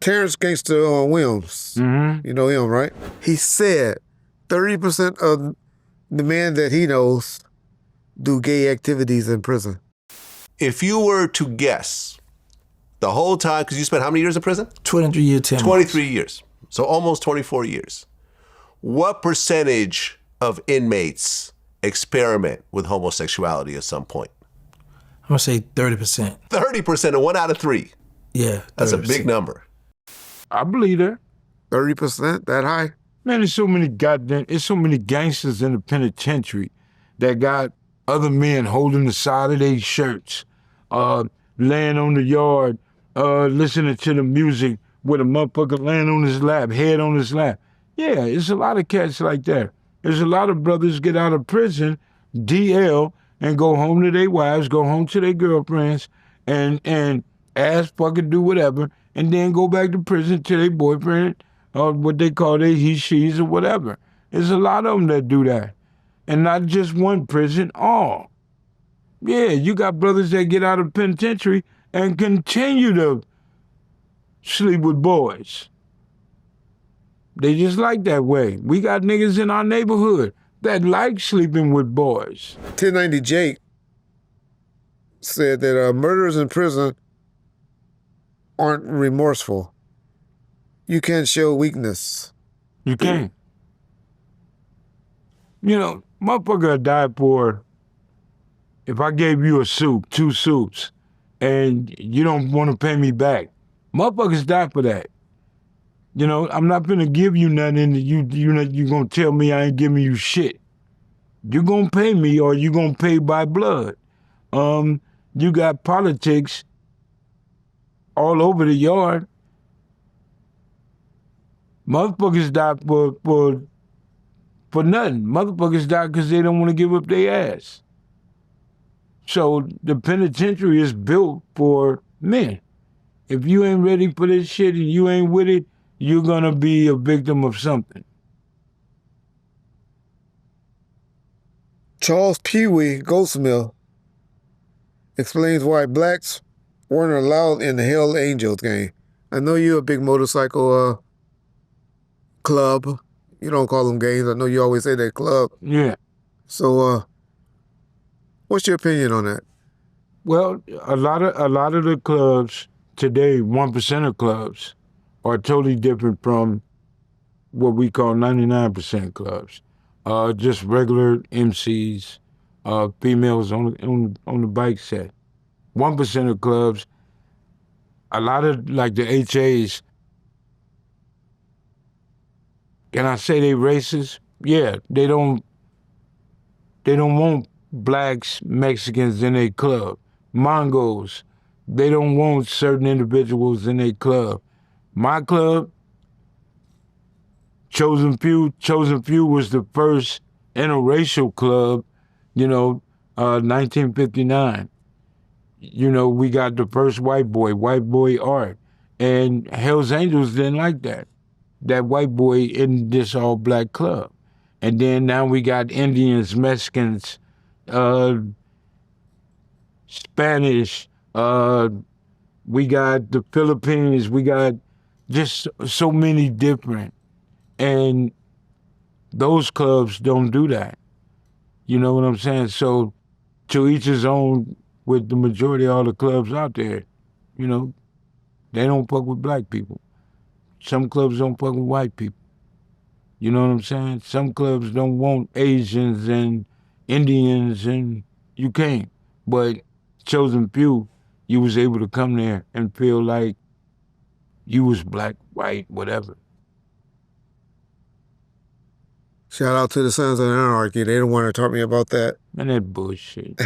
Terrance Gangster Williams, you know him, right? He said 30% of the men that he knows do gay activities in prison. If you were to guess the whole time, because you spent how many years in prison? 23 years, 10 months. 23 years. So almost 24 years. What percentage of inmates experiment with homosexuality at some point? I'm going to say 30%. 30%, of 1 out of 3. Yeah, 30%. That's a big number. I believe that. 30%, that high? Man, there's so many gangsters in the penitentiary that got other men holding the side of their shirts, laying on the yard, listening to the music with a motherfucker laying on his lap, head on his lap. Yeah, it's a lot of cats like that. There's a lot of brothers get out of prison, DL, and go home to their wives, go home to their girlfriends, and ass fucking do whatever, and then go back to prison to their boyfriend, or what they call their he, she's, or whatever. There's a lot of them that do that. And not just one prison, all. Yeah, you got brothers that get out of penitentiary and continue to sleep with boys. They just like that way. We got niggas in our neighborhood that like sleeping with boys. 1090 Jake said that murderers in prison aren't remorseful. You can't show weakness. You can't. You know, motherfucker died for, if I gave you a suit, 2 suits, and you don't want to pay me back, motherfuckers die for that. You know, I'm not gonna give you nothing and you gonna tell me I ain't giving you shit. You gonna pay me or you gonna pay by blood. You got politics all over the yard. Motherfuckers die for nothing. Motherfuckers die because they don't want to give up their ass. So the penitentiary is built for men. If you ain't ready for this shit and you ain't with it, you're gonna be a victim of something. Charles Pee Wee Goldsmith explains why blacks weren't allowed in the Hell Angels game. I know you're a big motorcycle club. You don't call them games. I know you always say that club. Yeah. So, what's your opinion on that? Well, a lot of the clubs today, 1% clubs, are totally different from what we call 99% clubs. Just regular MCs, females on the bike set. 1% clubs, a lot of like the HAs. Can I say they racist? Yeah, they don't want blacks, Mexicans in their club. Mongos, they don't want certain individuals in their club. My club, Chosen Few was the first interracial club, 1959. We got the first white boy art. And Hell's Angels didn't like that white boy in this all-black club. And then now we got Indians, Mexicans, Spanish, we got the Philippines, we got just so many different. And those clubs don't do that. You know what I'm saying? So to each his own with the majority of all the clubs out there, they don't fuck with black people. Some clubs don't fuck with white people. You know what I'm saying? Some clubs don't want Asians and Indians, and you can't. But Chosen Few, you was able to come there and feel like you was black, white, whatever. Shout out to the Sons of Anarchy. They the one that taught me about that. Man, that bullshit.